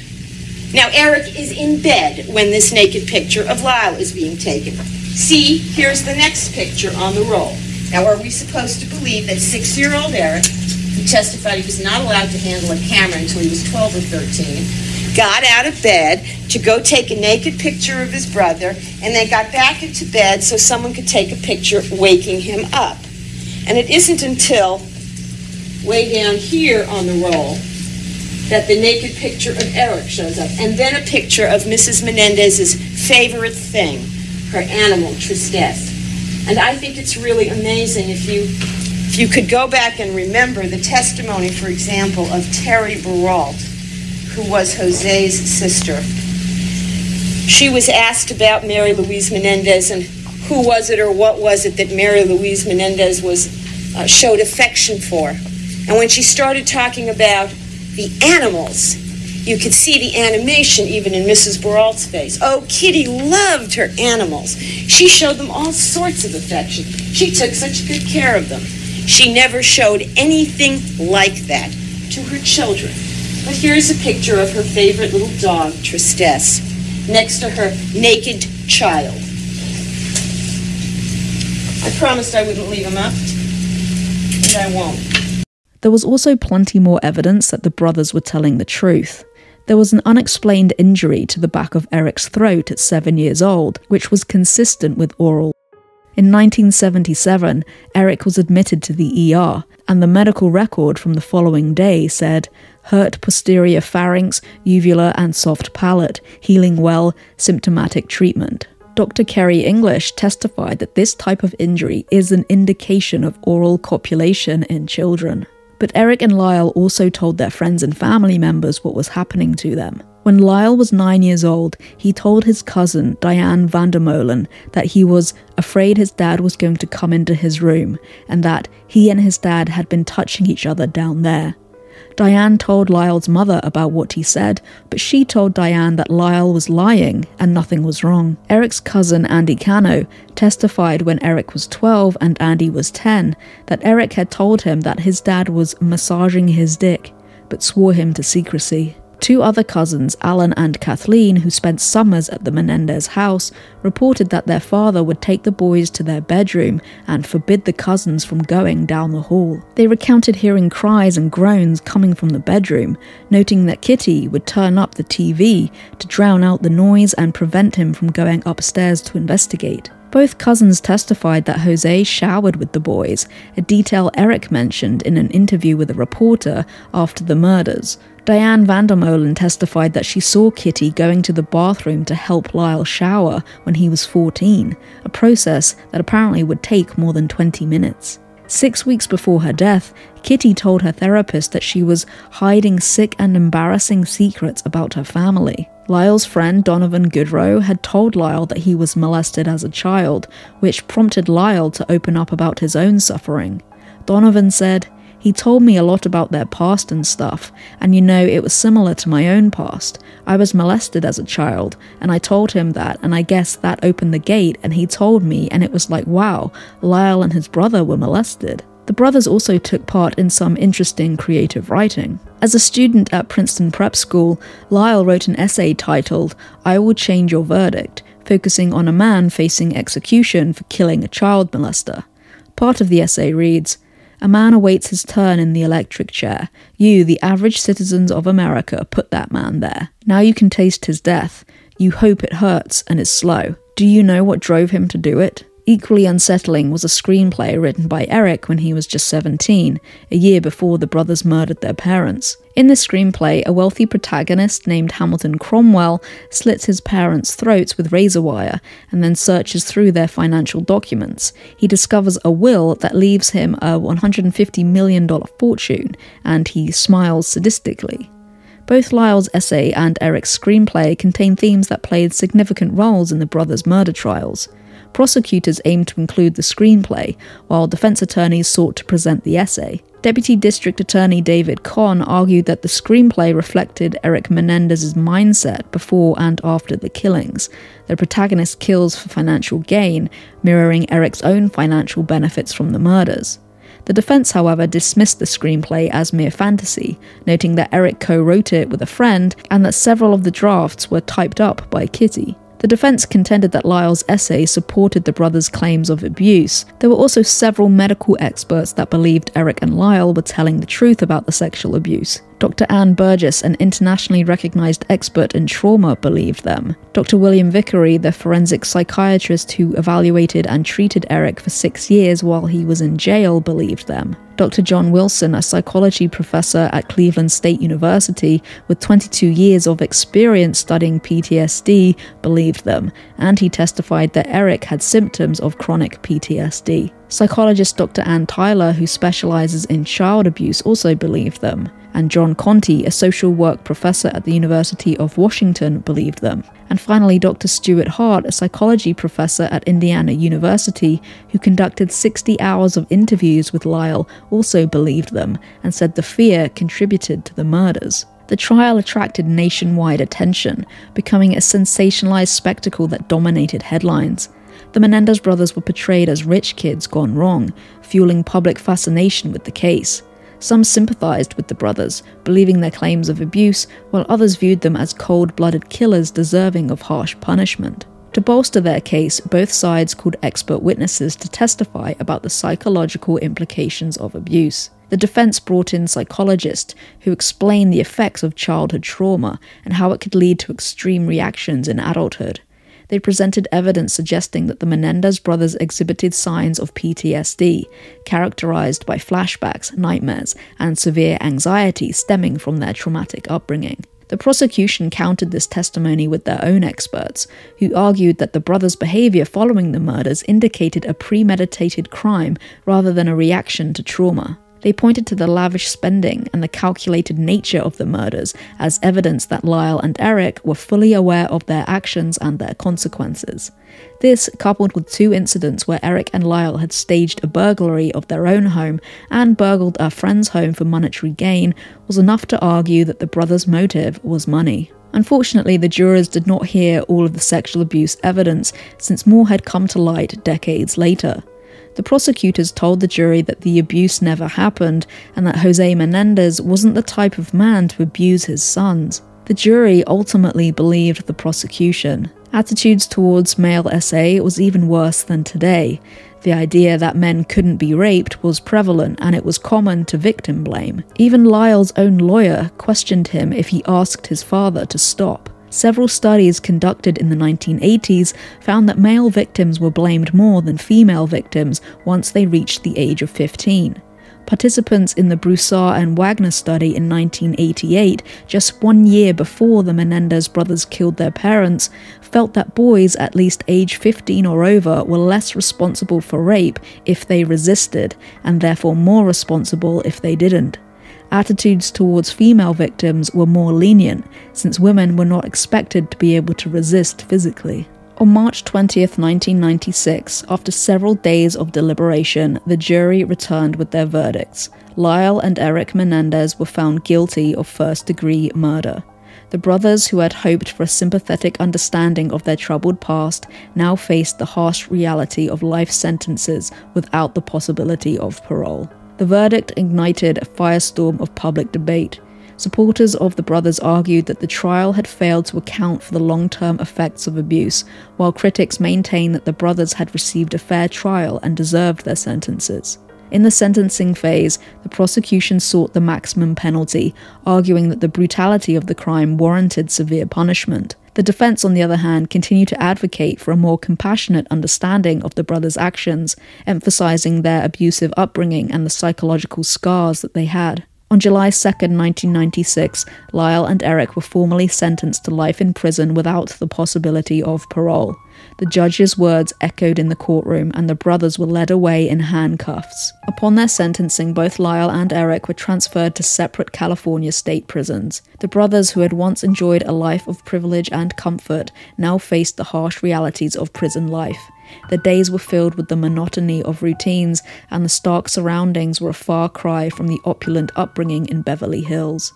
Speaker 4: Now, Erik is in bed when this naked picture of Lyle is being taken. See, here's the next picture on the roll. Now, are we supposed to believe that 6-year-old Erik, who testified he was not allowed to handle a camera until he was 12 or 13, got out of bed to go take a naked picture of his brother, and then got back into bed so someone could take a picture waking him up? And it isn't until way down here on the roll that the naked picture of Erik shows up, and then a picture of Mrs. Menendez's favorite thing, her animal, Tristesse. And I think it's really amazing if you could go back and remember the testimony, for example, of Terry Baralt, who was Jose's sister. She was asked about Mary Louise Menendez and who was it or what was it that Mary Louise Menendez showed affection for. And when she started talking about the animals, you could see the animation even in Mrs. Baralt's face. Oh, Kitty loved her animals. She showed them all sorts of affection. She took such good care of them. She never showed anything like that to her children. But here's a picture of her favorite little dog, Tristesse, next to her naked child. I promised I wouldn't leave him up, and I won't.
Speaker 1: There was also plenty more evidence that the brothers were telling the truth. There was an unexplained injury to the back of Erik's throat at 7 years old, which was consistent with oral. In 1977, Erik was admitted to the ER, and the medical record from the following day said, hurt posterior pharynx, uvula and soft palate, healing well, symptomatic treatment. Dr. Kerry English testified that this type of injury is an indication of oral copulation in children. But Erik and Lyle also told their friends and family members what was happening to them. When Lyle was 9 years old, he told his cousin, Diane Vandermolen, that he was afraid his dad was going to come into his room, and that he and his dad had been touching each other down there. Diane told Lyle's mother about what he said, but she told Diane that Lyle was lying and nothing was wrong. Erik's cousin Andy Cano testified when Erik was 12 and Andy was 10 that Erik had told him that his dad was massaging his dick, but swore him to secrecy. Two other cousins, Alan and Kathleen, who spent summers at the Menendez house, reported that their father would take the boys to their bedroom and forbid the cousins from going down the hall. They recounted hearing cries and groans coming from the bedroom, noting that Kitty would turn up the TV to drown out the noise and prevent him from going upstairs to investigate. Both cousins testified that José showered with the boys, a detail Erik mentioned in an interview with a reporter after the murders. Diane Vandermolen testified that she saw Kitty going to the bathroom to help Lyle shower when he was 14, a process that apparently would take more than 20 minutes. 6 weeks before her death, Kitty told her therapist that she was hiding sick and embarrassing secrets about her family. Lyle's friend Donovan Goodrow had told Lyle that he was molested as a child, which prompted Lyle to open up about his own suffering. Donovan said, "He told me a lot about their past and stuff, and it was similar to my own past. I was molested as a child, and I told him that, and I guess that opened the gate, and he told me, and it was like, wow, Lyle and his brother were molested." The brothers also took part in some interesting creative writing. As a student at Princeton Prep School, Lyle wrote an essay titled, "I Will Change Your Verdict," focusing on a man facing execution for killing a child molester. Part of the essay reads, "A man awaits his turn in the electric chair. You, the average citizens of America, put that man there. Now you can taste his death. You hope it hurts and is slow. Do you know what drove him to do it?" Equally unsettling was a screenplay written by Erik when he was just 17, a year before the brothers murdered their parents. In this screenplay, a wealthy protagonist named Hamilton Cromwell slits his parents' throats with razor wire and then searches through their financial documents. He discovers a will that leaves him a $150 million fortune, and he smiles sadistically. Both Lyle's essay and Erik's screenplay contain themes that played significant roles in the brothers' murder trials. Prosecutors aimed to include the screenplay, while defense attorneys sought to present the essay. Deputy District Attorney David Conn argued that the screenplay reflected Erik Menendez's mindset before and after the killings. The protagonist kills for financial gain, mirroring Erik's own financial benefits from the murders. The defense, however, dismissed the screenplay as mere fantasy, noting that Erik co-wrote it with a friend and that several of the drafts were typed up by Kitty. The defense contended that Lyle's essay supported the brothers' claims of abuse. There were also several medical experts that believed Erik and Lyle were telling the truth about the sexual abuse. Dr. Ann Burgess, an internationally recognized expert in trauma, believed them. Dr. William Vickery, the forensic psychiatrist who evaluated and treated Erik for 6 years while he was in jail, believed them. Dr. John Wilson, a psychology professor at Cleveland State University with 22 years of experience studying PTSD, believed them, and he testified that Erik had symptoms of chronic PTSD. Psychologist Dr. Ann Tyler, who specializes in child abuse, also believed them. And John Conti, a social work professor at the University of Washington, believed them. And finally, Dr. Stuart Hart, a psychology professor at Indiana University, who conducted 60 hours of interviews with Lyle, also believed them, and said the fear contributed to the murders. The trial attracted nationwide attention, becoming a sensationalized spectacle that dominated headlines. The Menendez brothers were portrayed as rich kids gone wrong, fueling public fascination with the case. Some sympathized with the brothers, believing their claims of abuse, while others viewed them as cold-blooded killers deserving of harsh punishment. To bolster their case, both sides called expert witnesses to testify about the psychological implications of abuse. The defense brought in psychologists who explained the effects of childhood trauma and how it could lead to extreme reactions in adulthood. They presented evidence suggesting that the Menendez brothers exhibited signs of PTSD, characterized by flashbacks, nightmares, and severe anxiety stemming from their traumatic upbringing. The prosecution countered this testimony with their own experts, who argued that the brothers' behavior following the murders indicated a premeditated crime rather than a reaction to trauma. They pointed to the lavish spending and the calculated nature of the murders as evidence that Lyle and Erik were fully aware of their actions and their consequences. This, coupled with 2 incidents where Erik and Lyle had staged a burglary of their own home and burgled a friend's home for monetary gain, was enough to argue that the brothers' motive was money. Unfortunately, the jurors did not hear all of the sexual abuse evidence, since more had come to light decades later. The prosecutors told the jury that the abuse never happened and that José Menendez wasn't the type of man to abuse his sons. The jury ultimately believed the prosecution. Attitudes towards male SA was even worse than today. The idea that men couldn't be raped was prevalent, and it was common to victim blame. Even Lyle's own lawyer questioned him if he asked his father to stop. Several studies conducted in the 1980s found that male victims were blamed more than female victims once they reached the age of 15. Participants in the Broussard and Wagner study in 1988, just 1 year before the Menendez brothers killed their parents, felt that boys at least age 15 or over were less responsible for rape if they resisted, and therefore more responsible if they didn't. Attitudes towards female victims were more lenient, since women were not expected to be able to resist physically. On March 20th, 1996, after several days of deliberation, the jury returned with their verdicts. Lyle and Erik Menendez were found guilty of first-degree murder. The brothers, who had hoped for a sympathetic understanding of their troubled past, now faced the harsh reality of life sentences without the possibility of parole. The verdict ignited a firestorm of public debate. Supporters of the brothers argued that the trial had failed to account for the long-term effects of abuse, while critics maintained that the brothers had received a fair trial and deserved their sentences. In the sentencing phase, the prosecution sought the maximum penalty, arguing that the brutality of the crime warranted severe punishment. The defense, on the other hand, continued to advocate for a more compassionate understanding of the brothers' actions, emphasizing their abusive upbringing and the psychological scars that they had. On July 2nd, 1996, Lyle and Erik were formally sentenced to life in prison without the possibility of parole. The judge's words echoed in the courtroom, and the brothers were led away in handcuffs. Upon their sentencing, both Lyle and Erik were transferred to separate California state prisons. The brothers, who had once enjoyed a life of privilege and comfort, now faced the harsh realities of prison life. Their days were filled with the monotony of routines, and the stark surroundings were a far cry from the opulent upbringing in Beverly Hills.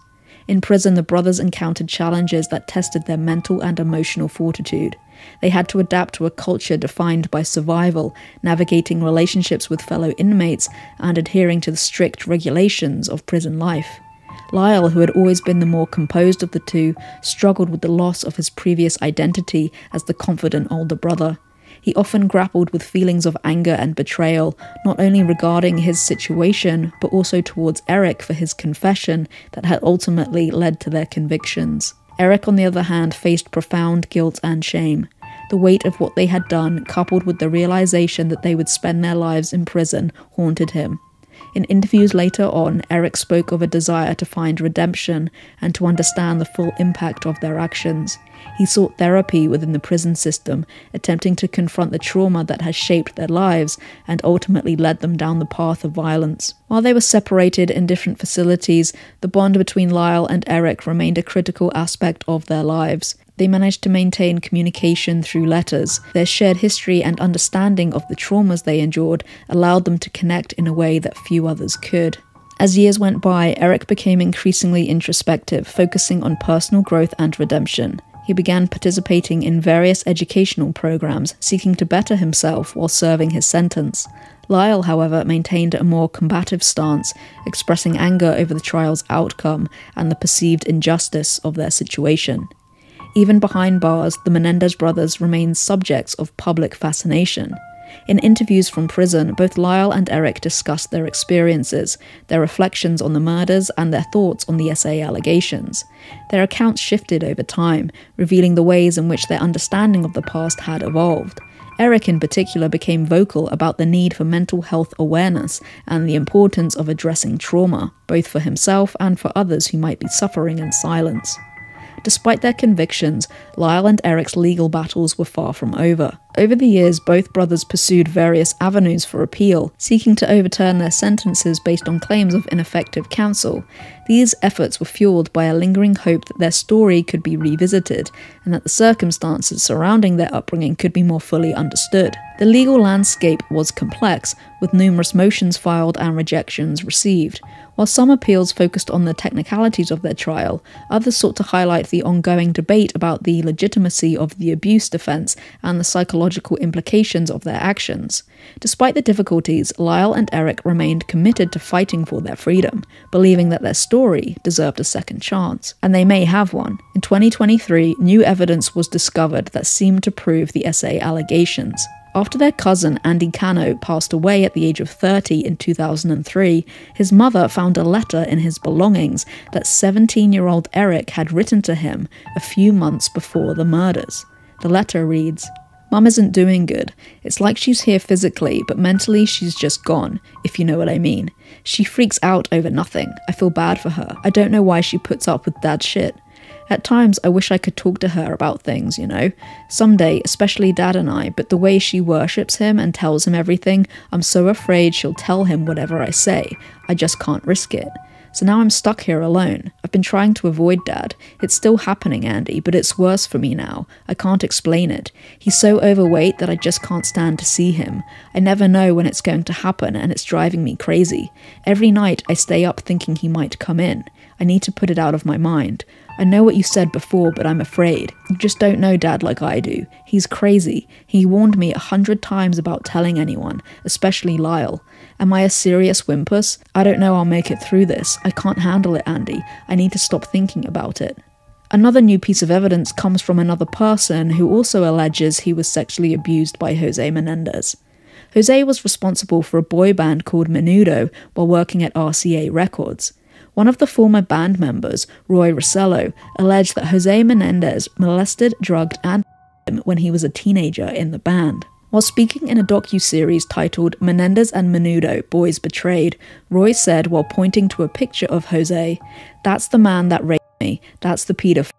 Speaker 1: In prison, the brothers encountered challenges that tested their mental and emotional fortitude. They had to adapt to a culture defined by survival, navigating relationships with fellow inmates, and adhering to the strict regulations of prison life. Lyle, who had always been the more composed of the two, struggled with the loss of his previous identity as the confident older brother. He often grappled with feelings of anger and betrayal, not only regarding his situation, but also towards Erik for his confession that had ultimately led to their convictions. Erik, on the other hand, faced profound guilt and shame. The weight of what they had done, coupled with the realization that they would spend their lives in prison, haunted him. In interviews later on, Erik spoke of a desire to find redemption and to understand the full impact of their actions. He sought therapy within the prison system, attempting to confront the trauma that had shaped their lives and ultimately led them down the path of violence. While they were separated in different facilities, the bond between Lyle and Erik remained a critical aspect of their lives. They managed to maintain communication through letters. Their shared history and understanding of the traumas they endured allowed them to connect in a way that few others could. As years went by, Erik became increasingly introspective, focusing on personal growth and redemption. He began participating in various educational programs, seeking to better himself while serving his sentence. Lyle, however, maintained a more combative stance, expressing anger over the trial's outcome and the perceived injustice of their situation. Even behind bars, the Menendez brothers remained subjects of public fascination. In interviews from prison, both Lyle and Erik discussed their experiences, their reflections on the murders, and their thoughts on the SA allegations. Their accounts shifted over time, revealing the ways in which their understanding of the past had evolved. Erik in particular became vocal about the need for mental health awareness and the importance of addressing trauma, both for himself and for others who might be suffering in silence. Despite their convictions, Lyle and Erik's legal battles were far from over. Over the years, both brothers pursued various avenues for appeal, seeking to overturn their sentences based on claims of ineffective counsel. These efforts were fueled by a lingering hope that their story could be revisited, and that the circumstances surrounding their upbringing could be more fully understood. The legal landscape was complex, with numerous motions filed and rejections received. While some appeals focused on the technicalities of their trial, others sought to highlight the ongoing debate about the legitimacy of the abuse defense and the psychological implications of their actions. Despite the difficulties, Lyle and Erik remained committed to fighting for their freedom, believing that their story deserved a second chance. And they may have one. In 2023, new evidence was discovered that seemed to prove the SA allegations. After their cousin Andy Cano passed away at the age of 30 in 2003, his mother found a letter in his belongings that 17-year-old Erik had written to him a few months before the murders. The letter reads, "Mum isn't doing good. It's like she's here physically, but mentally she's just gone, if you know what I mean. She freaks out over nothing. I feel bad for her. I don't know why she puts up with Dad's shit. At times, I wish I could talk to her about things, you know. Someday, especially Dad and I, but the way she worships him and tells him everything, I'm so afraid she'll tell him whatever I say. I just can't risk it. So now I'm stuck here alone. I've been trying to avoid Dad. It's still happening, Andy, but it's worse for me now. I can't explain it. He's so overweight that I just can't stand to see him. I never know when it's going to happen, and it's driving me crazy. Every night I stay up thinking he might come in. I need to put it out of my mind. I know what you said before, but I'm afraid. You just don't know Dad like I do. He's crazy. He warned me 100 times about telling anyone, especially Lyle. Am I a serious wimpus? I don't know I'll make it through this. I can't handle it, Andy. I need to stop thinking about it." Another new piece of evidence comes from another person who also alleges he was sexually abused by José Menendez. José was responsible for a boy band called Menudo while working at RCA Records. One of the former band members, Roy Rossello, alleged that José Menendez molested, drugged, and him when he was a teenager in the band. While speaking in a docu-series titled Menendez and Menudo, Boys Betrayed, Roy said while pointing to a picture of José, "That's the man that raped me. That's the pedophile.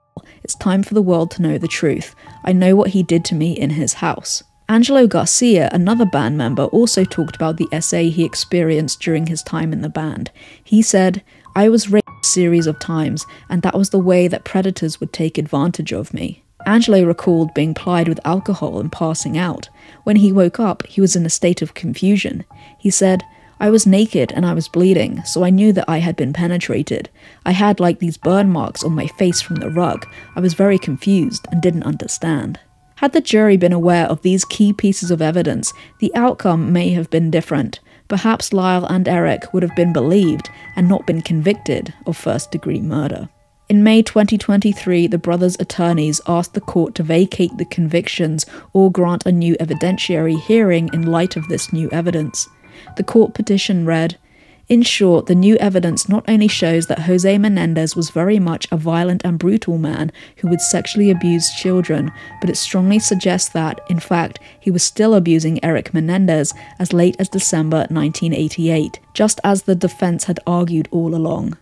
Speaker 1: It's time for the world to know the truth. I know what he did to me in his house." Angelo Garcia, another band member, also talked about the SA he experienced during his time in the band. He said, "I was raped a series of times, and that was the way that predators would take advantage of me." Angelo recalled being plied with alcohol and passing out. When he woke up, he was in a state of confusion. He said, "I was naked and I was bleeding, so I knew that I had been penetrated. I had like these burn marks on my face from the rug. I was very confused and didn't understand." Had the jury been aware of these key pieces of evidence, the outcome may have been different. Perhaps Lyle and Erik would have been believed and not been convicted of first-degree murder. In May 2023, the brothers' attorneys asked the court to vacate the convictions or grant a new evidentiary hearing in light of this new evidence. The court petition read, "In short, the new evidence not only shows that José Menendez was very much a violent and brutal man who would sexually abuse children, but it strongly suggests that, in fact, he was still abusing Erik Menendez as late as December 1988, just as the defense had argued all along."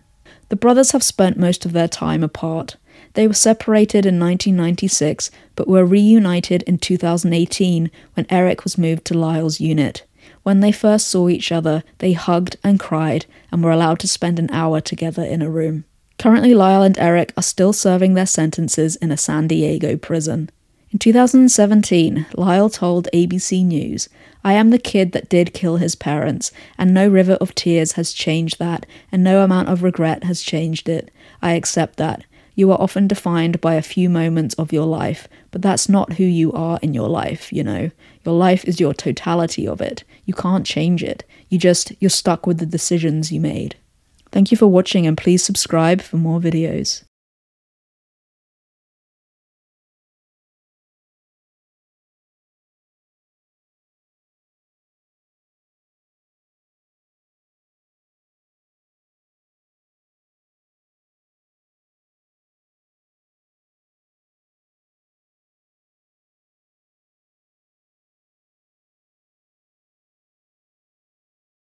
Speaker 1: The brothers have spent most of their time apart. They were separated in 1996, but were reunited in 2018 when Erik was moved to Lyle's unit. When they first saw each other, they hugged and cried and were allowed to spend an hour together in a room. Currently, Lyle and Erik are still serving their sentences in a San Diego prison. In 2017, Lyle told ABC News, "I am the kid that did kill his parents, and no river of tears has changed that, and no amount of regret has changed it. I accept that. You are often defined by a few moments of your life, but that's not who you are in your life, you know. Your life is your totality of it. You can't change it. You're stuck with the decisions you made." Thank you for watching, and please subscribe for more videos.